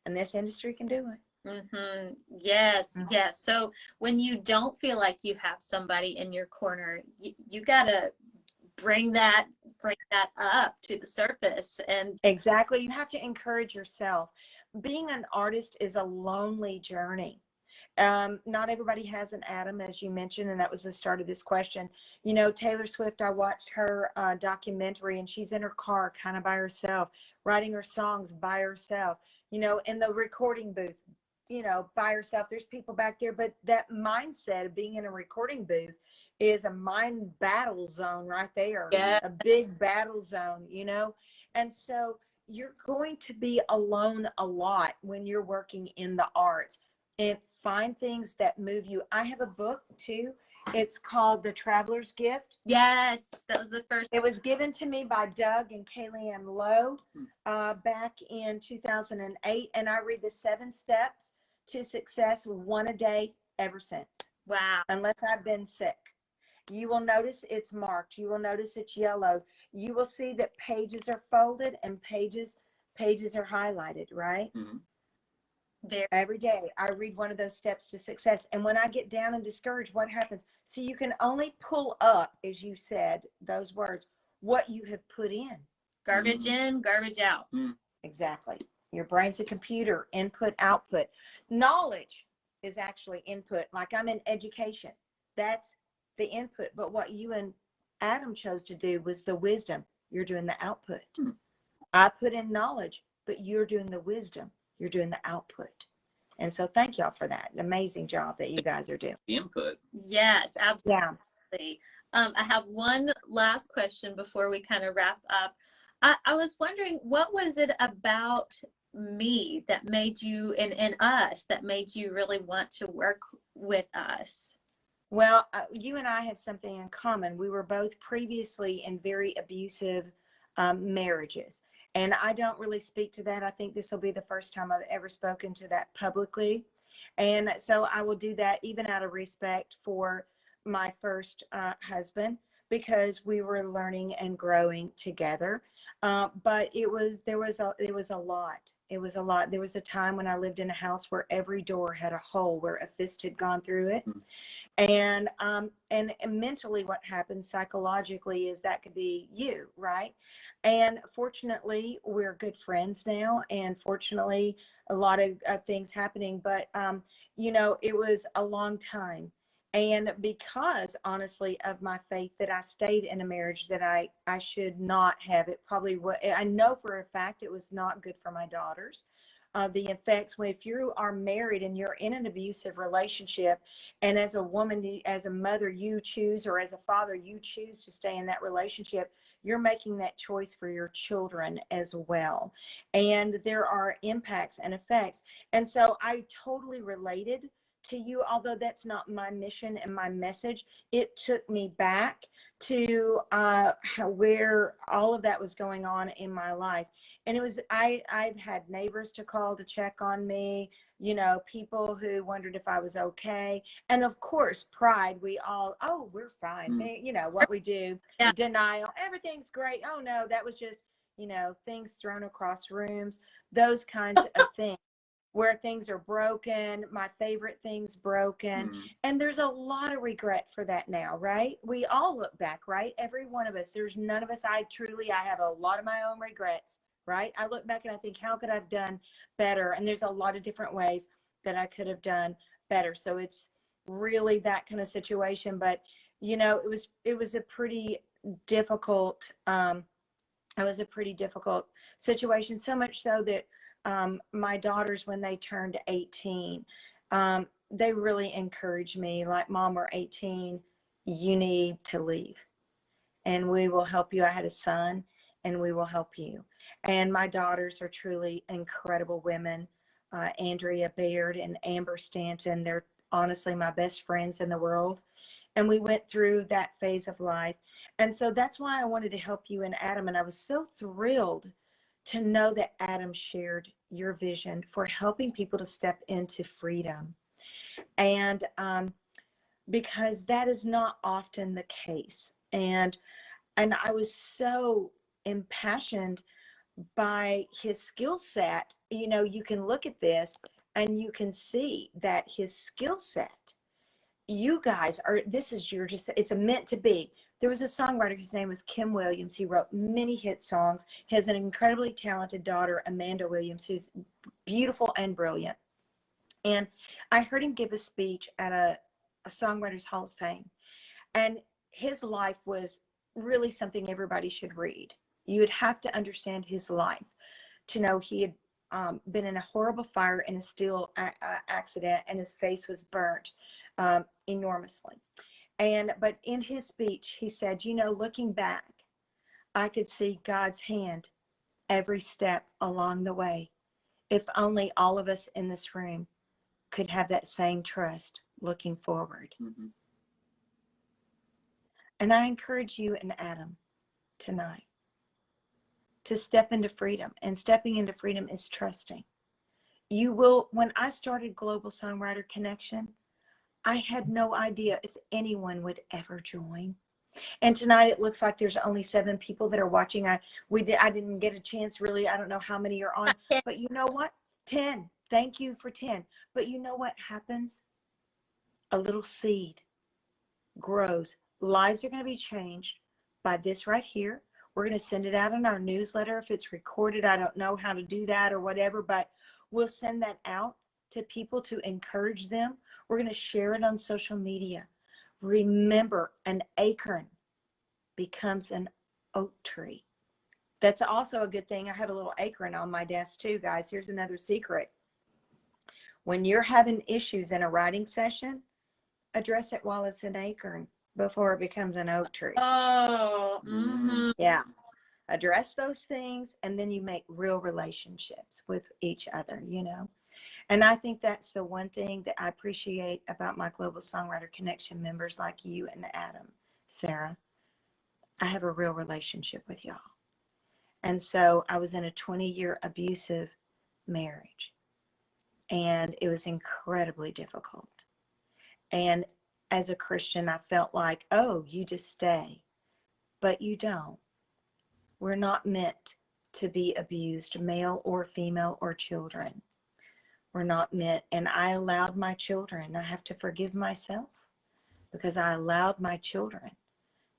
and this industry can do it. Mm-hmm. Yes, Mhm. yes. So when you don't feel like you have somebody in your corner, you gotta bring that up to the surface. And Exactly. You have to encourage yourself. Being an artist is a lonely journey. Not everybody has an Adam, as you mentioned, and that was the start of this question. You know, Taylor Swift, I watched her documentary, and she's in her car kind of by herself, writing her songs by herself, you know, in the recording booth, you know, by herself. There's people back there, but that mindset of being in a recording booth is a mind battle zone right there, yeah, a big battle zone, you know. And so you're going to be alone a lot when you're working in the arts, and find things that move you. I have a book too. It's called The Traveler's Gift. yes, that was the first. It was given to me by Doug and Kayleigh Lowe back in 2008. And I read the 7 steps to success, one a day ever since, Wow. unless I've been sick. You will notice it's marked. You will notice it's yellow. You will see that pages are folded and pages are highlighted, right? Mm-hmm. Very. Every day I read one of those steps to success. And when I get down and discouraged, what happens? See, you can only pull up, as you said, those words, what you have put in. Garbage in, garbage out. Exactly. Your brain's a computer, input, output. Knowledge is actually input. Like I'm in education. That's the input. But what you and Adam chose to do was the wisdom. You're doing the output. I put in knowledge, but you're doing the wisdom. You're doing the output. And so thank y'all for that. Amazing job that you guys are doing. Input. Yes, absolutely. Yeah. I have one last question before we kind of wrap up. I was wondering, what was it about me that made you, and us, that made you really want to work with us? Well, you and I have something in common. We were both previously in very abusive marriages. And I don't really speak to that. I think this will be the first time I've ever spoken to that publicly. And so I will do that even out of respect for my first husband. because we were learning and growing together. But it was a lot. It was a lot. There was a time when I lived in a house where every door had a hole where a fist had gone through it. And mentally what happens psychologically is that could be you, right? And fortunately we're good friends now, and fortunately a lot of things happening, but it was a long time. And because honestly of my faith that I stayed in a marriage that I should not have, it probably what I know for a fact it was not good for my daughters. The effects when if you are married and you're in an abusive relationship, and as a woman, as a mother, you choose, or as a father, you choose to stay in that relationship, you're making that choice for your children as well. And there are impacts and effects. And so I totally related to you, although that's not my mission and my message. It took me back to where all of that was going on in my life. And it was, I've had neighbors to call to check on me, people who wondered if I was okay. And of course, pride, we all, oh, we're fine. What we do, Yeah. denial, everything's great. Oh no, that was just, things thrown across rooms, those kinds of things where things are broken, my favorite things broken. And there's a lot of regret for that now, right? We all look back, right? Every one of us, there's none of us, I have a lot of my own regrets, right? I look back and I think, how could I have done better? And there's a lot of different ways that I could have done better. So it's really that kind of situation. But it was a pretty difficult it was a pretty difficult situation, so much so that my daughters, when they turned 18, they really encouraged me, like, Mom, we're 18, you need to leave and we will help you. I had a son, and we will help you. And my daughters are truly incredible women. Andrea Baird and Amber Stanton, they're honestly my best friends in the world. And we went through that phase of life. And so that's why I wanted to help you and Adam. And I was so thrilled to know that Adam shared your vision for helping people to step into freedom. And because that is not often the case. And I was so impassioned by his skill set. You can look at this and you can see that his skill set, you guys are, this is your, just, it's a meant to be. There was a songwriter whose name was Kim Williams. He wrote many hit songs. He has an incredibly talented daughter, Amanda Williams, who's beautiful and brilliant. And I heard him give a speech at a Songwriters Hall of Fame. And his life was really something everybody should read. You would have to understand his life to know he had been in a horrible fire in a steel accident, and his face was burnt enormously. But in his speech, he said, looking back, I could see God's hand every step along the way. If only all of us in this room could have that same trust looking forward. And I encourage you and Adam tonight to step into freedom. And stepping into freedom is trusting. You will, when I started Global Songwriter Connection, I had no idea if anyone would ever join. And tonight it looks like there's only 7 people that are watching. I didn't get a chance really. I don't know how many are on, but you know what? 10. Thank you for 10. But you know what happens? A little seed grows. Lives are going to be changed by this right here. We're going to send it out in our newsletter. If it's recorded, I don't know how to do that or whatever, but we'll send that out to people to encourage them. We're going to share it on social media. Remember, an acorn becomes an oak tree. That's also a good thing. I have a little acorn on my desk too, guys. Here's another secret. When you're having issues in a writing session, address it while it's an acorn before it becomes an oak tree. Oh, yeah. Address those things, and then you make real relationships with each other, And I think that's the one thing that I appreciate about my Global Songwriter Connection members like you and Adam, Sarah. I have a real relationship with y'all. And so I was in a 20-year abusive marriage, and it was incredibly difficult. And as a Christian, I felt like, oh, you just stay. but you don't. We're not meant to be abused, male or female or children. We're not meant. And I allowed my children, I have to forgive myself because I allowed my children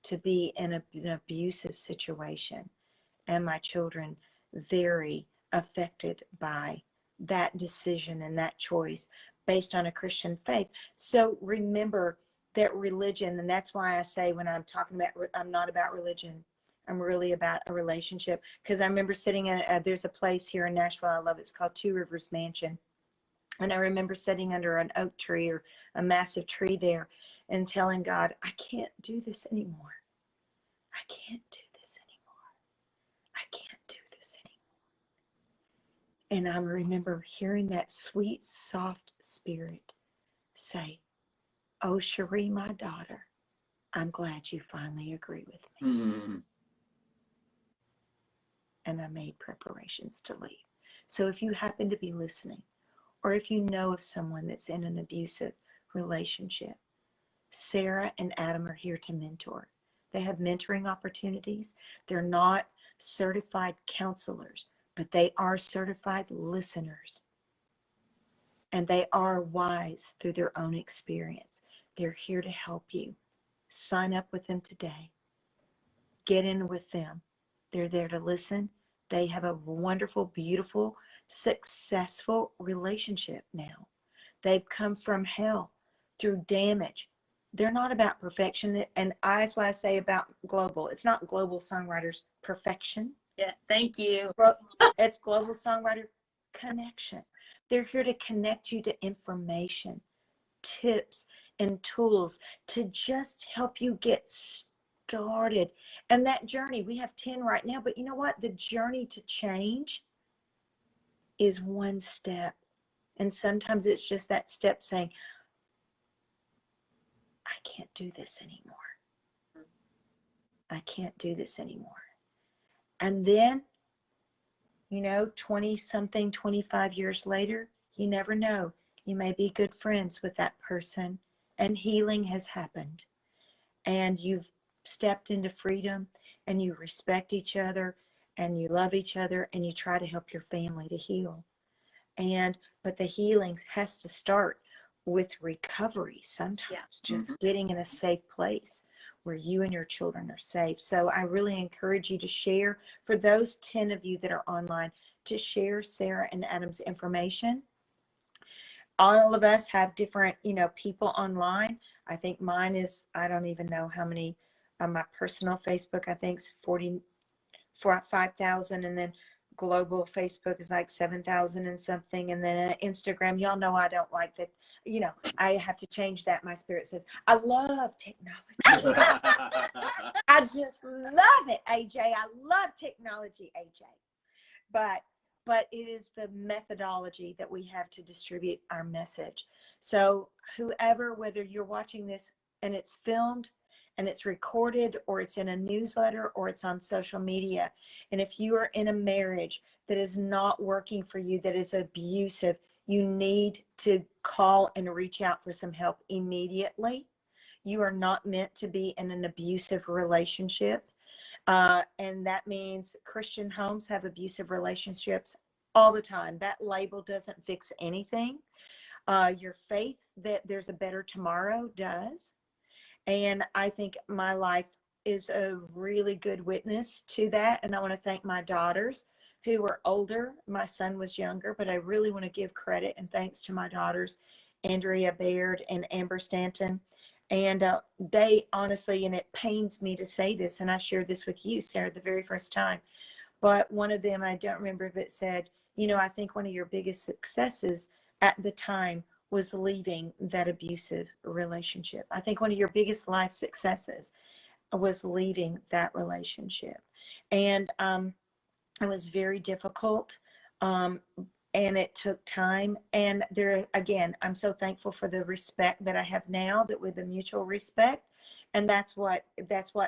to be in an abusive situation, and my children very affected by that decision and that choice based on a Christian faith. So remember that religion, and that's why I say when I'm talking about, I'm not about religion. I'm really about a relationship. Because I remember sitting in, there's a place here in Nashville I love. It's called Two Rivers Mansion. And I remember sitting under an oak tree or a massive tree there and telling God, I can't do this anymore. I can't do this anymore. I can't do this anymore. And I remember hearing that sweet, soft spirit say, oh, Sheree, my daughter, I'm glad you finally agree with me. Mm-hmm. And I made preparations to leave. So if you happen to be listening, or if you know of someone that's in an abusive relationship, Sarah and Adam are here to mentor. They have mentoring opportunities. They're not certified counselors, but they are certified listeners. And they are wise through their own experience. They're here to help you. Sign up with them today. Get in with them. They're there to listen. They have a wonderful, beautiful, successful relationship now. They've come from hell through damage. They're not about perfection. And that's why I say about global. It's not Global Songwriters perfection. Yeah, thank you. It's Global Songwriter connection. They're here to connect you to information, tips, and tools to just help you get started. And that journey, we have 10 right now, but you know what? The journey to change is one step. And sometimes it's just that step saying, I can't do this anymore. I can't do this anymore. And then, 20 something, 25 years later, you never know. You may be good friends with that person and healing has happened. And you've stepped into freedom and you respect each other and you love each other and you try to help your family to heal. But the healing has to start with recovery sometimes, just getting in a safe place where you and your children are safe. So I really encourage you to share, for those 10 of you that are online, to share Sarah and Adam's information. All of us have different, people online. I think mine is, I don't even know how many, on my personal Facebook, I think it's 5,000, and then global Facebook is like 7,000 and something, and then Instagram, y'all know I don't like that, I have to change that. My spirit says I love technology. I just love it, AJ. I love technology, AJ. But it is the methodology that we have to distribute our message. So whoever, whether you're watching this and it's filmed and it's recorded, or it's in a newsletter, or it's on social media, and if you are in a marriage that is not working for you, that is abusive, you need to call and reach out for some help immediately. You are not meant to be in an abusive relationship. And that means Christian homes have abusive relationships all the time. That label doesn't fix anything. Your faith that there's a better tomorrow does. And I think my life is a really good witness to that. And I want to thank my daughters who were older. My son was younger, but I really want to give credit and thanks to my daughters, Andrea Baird and Amber Stanton. And they honestly, and it pains me to say this, and I shared this with you, Sarah, the very first time, but one of them, I don't remember if it said, I think one of your biggest successes at the time was leaving that abusive relationship. I think one of your biggest life successes was leaving that relationship. And it was very difficult. And it took time. And there, again, I'm so thankful for the respect that I have now, that with the mutual respect. And that's what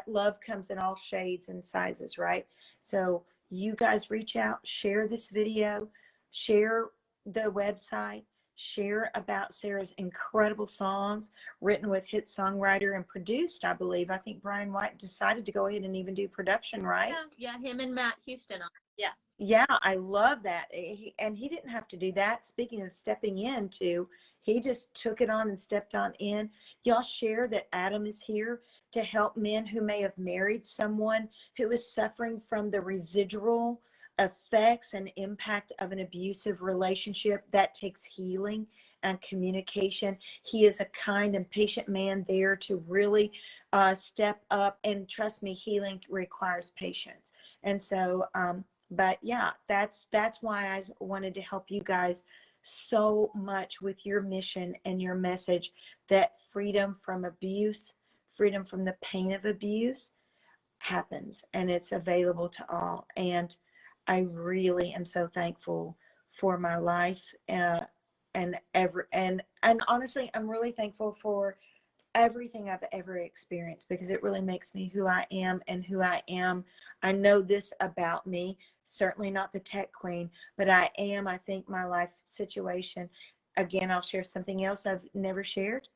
love comes in all shades and sizes, right? So you guys reach out, share this video, share the website, share about Sarah's incredible songs written with hit songwriter and produced, I believe. I think Brian White decided to go ahead and even do production, right? Yeah, him and Matt Houston. Yeah. Yeah, I love that. And he didn't have to do that. Speaking of stepping into, he just took it on and stepped on in. Y'all share that Adam is here to help men who may have married someone who is suffering from the residual effects and impact of an abusive relationship. That takes healing and communication. He is a kind and patient man there to really step up. And trust me, healing requires patience. And so, but yeah, that's why I wanted to help you guys so much with your mission and your message, that freedom from abuse, freedom from the pain of abuse happens, and it's available to all. And I really am so thankful for my life, and honestly, I'm really thankful for everything I've ever experienced, because it really makes me who I am. And who I am, I know this about me, certainly not the tech queen, but I think my life situation, again, I'll share something else I've never shared,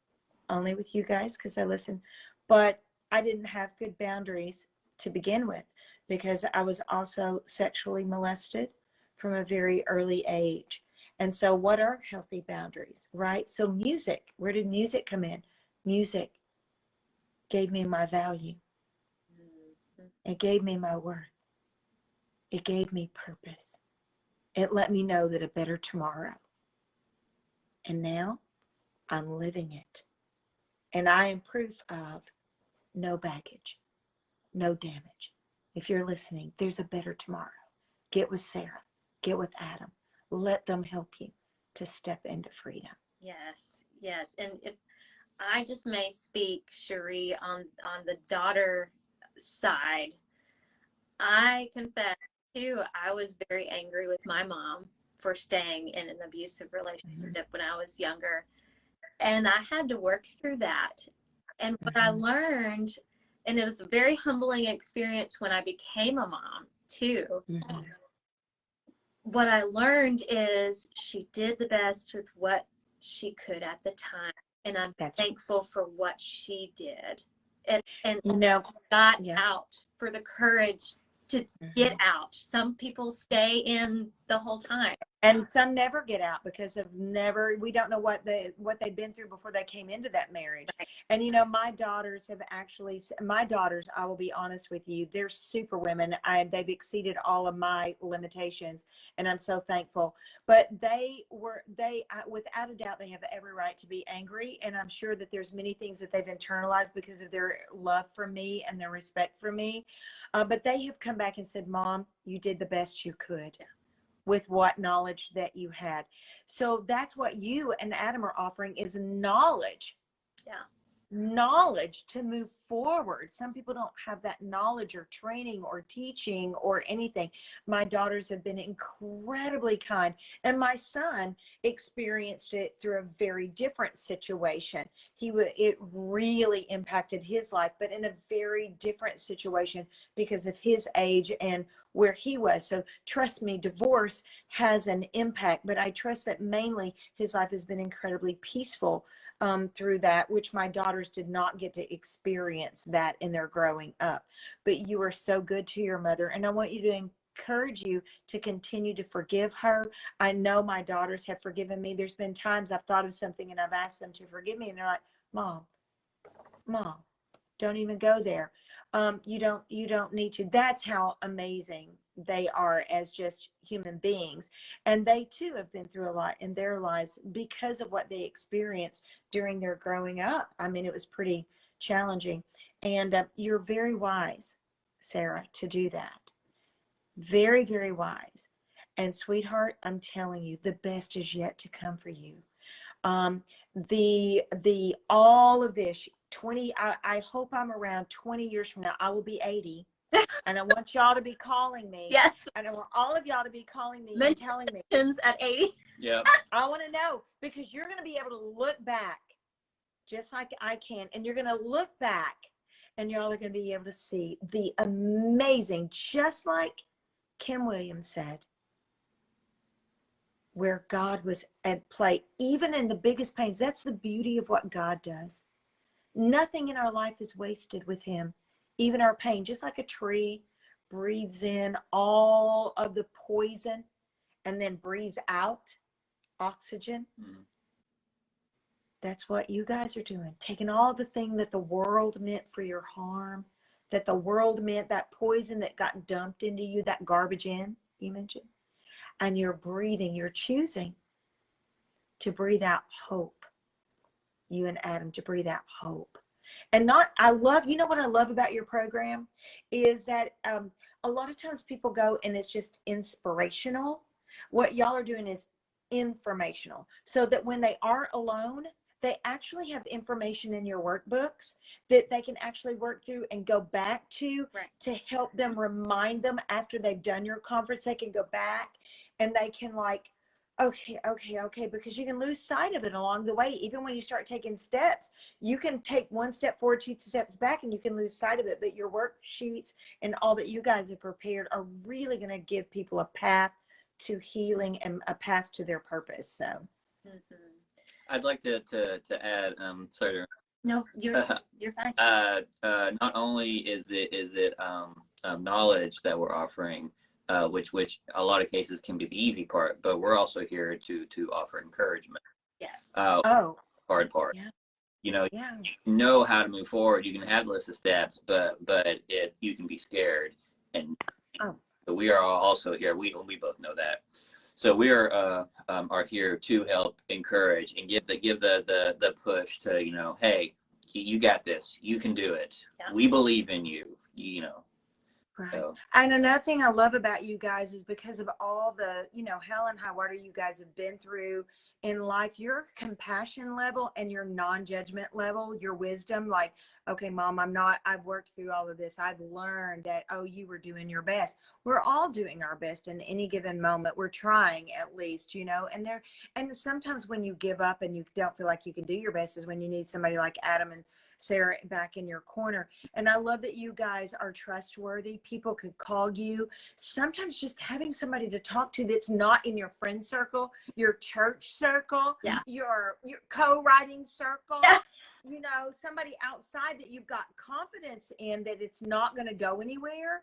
only with you guys because I listen, but I didn't have good boundaries to begin with, because I was also sexually molested from a very early age. And so what are healthy boundaries, right? So music, where did music come in? Music gave me my value. It gave me my worth. It gave me purpose. It let me know that a better tomorrow. And now I'm living it. And I am proof of no baggage, no damage. If you're listening, there's a better tomorrow. Get with Sarah. Get with Adam. Let them help you to step into freedom. Yes, yes. And if I just may speak, Sheree, on the daughter side, I confess too, I was very angry with my mom for staying in an abusive relationship when I was younger. And I had to work through that. And what I learned, and it was a very humbling experience when I became a mom too. What I learned is she did the best with what she could at the time. And I'm thankful for what she did. And got out, for the courage to get out. Some people stay in the whole time. And some never get out because we don't know what they've been through before they came into that marriage. Right. And my daughters, I will be honest with you, they're super women. They've exceeded all of my limitations, and I'm so thankful. But without a doubt, they have every right to be angry. And I'm sure that there's many things that they've internalized because of their love for me and their respect for me. But they have come back and said, Mom, you did the best you could with what knowledge that you had. So that's what you and Adam are offering, is knowledge. Yeah. Knowledge to move forward. Some people don't have that knowledge or training or teaching or anything. My daughters have been incredibly kind, and my son experienced it through a very different situation. It really impacted his life, but in a very different situation because of his age and where he was. So trust me, divorce has an impact, but I trust that mainly his life has been incredibly peaceful through that, which my daughters did not get to experience that in their growing up. But you are so good to your mother, and I want you to encourage you to continue to forgive her. I know my daughters have forgiven me. There's been times I've thought of something and I've asked them to forgive me, and they're like, Mom, don't even go there. You don't need to. That's how amazing they are as just human beings. And they too have been through a lot in their lives because of what they experienced during their growing up. I mean, it was pretty challenging. And you're very wise, Sarah, to do that. Very, very wise. And sweetheart, I'm telling you, the best is yet to come for you. All of this 20, I hope I'm around 20 years from now. I will be 80, and I want y'all to be calling me. Yes. And I want all of y'all to be calling me and telling me at 80. Yeah. I want to know, because you're going to be able to look back just like I can, and you're going to look back and y'all are going to be able to see the amazing, just like Kim Williams said, where God was at play, even in the biggest pains. That's the beauty of what God does. Nothing in our life is wasted with him, even our pain. Just like a tree breathes in all of the poison and then breathes out oxygen. Mm. That's what you guys are doing. Taking all the thing that the world meant for your harm, that the world meant, that poison that got dumped into you, that garbage in, you mentioned, and you're breathing, you're choosing to breathe out hope. You and Adam, to breathe out hope. And not, I love, you know what I love about your program is that a lot of times people go and it's just inspirational. What y'all are doing is informational, so that when they are alone, they actually have information in your workbooks that they can actually work through and go back to, Right. to help them, remind them after they've done your conference. They can go back and they can like, okay, because you can lose sight of it along the way. Even when you start taking steps, you can take one step forward, 2 steps back, and you can lose sight of it. But your worksheets and all that you guys have prepared are really going to give people a path to healing and a path to their purpose. So I'd like to add, sorry. No, you're fine. Not only is it knowledge that we're offering, which a lot of cases can be the easy part, but we're also here to offer encouragement. Yes. Hard part. Yeah. You know how to move forward. You can have a list of steps, but you can be scared, and so we are also here. We both know that. So we are here to help encourage and give the push to, hey, you got this. You can do it. Yeah. We believe in you. Right. So. And another thing I love about you guys is because of all the, hell and high water you guys have been through in life, your compassion level and your non-judgment level, your wisdom, like, okay, Mom, I've worked through all of this. I've learned that, you were doing your best. We're all doing our best in any given moment. We're trying at least, and sometimes when you give up and you don't feel like you can do your best is when you need somebody like Adam and Sarah back in your corner. And I love that you guys are trustworthy. People could call you. Sometimes just having somebody to talk to that's not in your friend circle, your church circle, your co-writing circle, somebody outside that you've got confidence in that it's not going to go anywhere.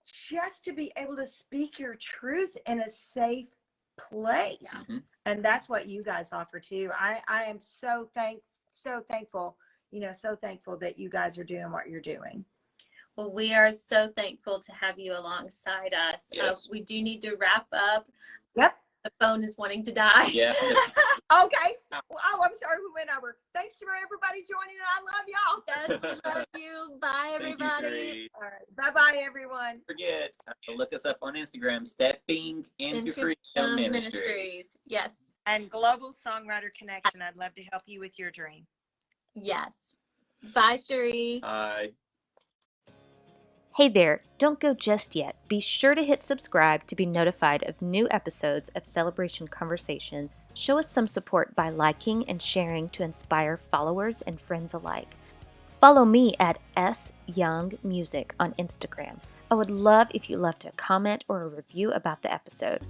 Just to be able to speak your truth in a safe place. Mm-hmm. And that's what you guys offer too. I am so thankful, so thankful that you guys are doing what you're doing. Well, we are so thankful to have you alongside us. Yes. We do need to wrap up. Yep. The phone is wanting to die. Yeah. Okay. Oh, I'm sorry we went over. Thanks for everybody joining. I love y'all. Yes, we love you. Bye, everybody. All right. Bye-bye, everyone. Don't forget, look us up on Instagram, Stepping into Freedom Ministries. Yes. And Global Songwriter Connection. I'd love to help you with your dream. Yes. Bye, Sheree. Hey there, don't go just yet. Be sure to hit subscribe to be notified of new episodes of Celebration Conversations. Show us some support by liking and sharing to inspire followers and friends alike. Follow me at syoungmusic on Instagram. I would love if you left a comment or a review about the episode.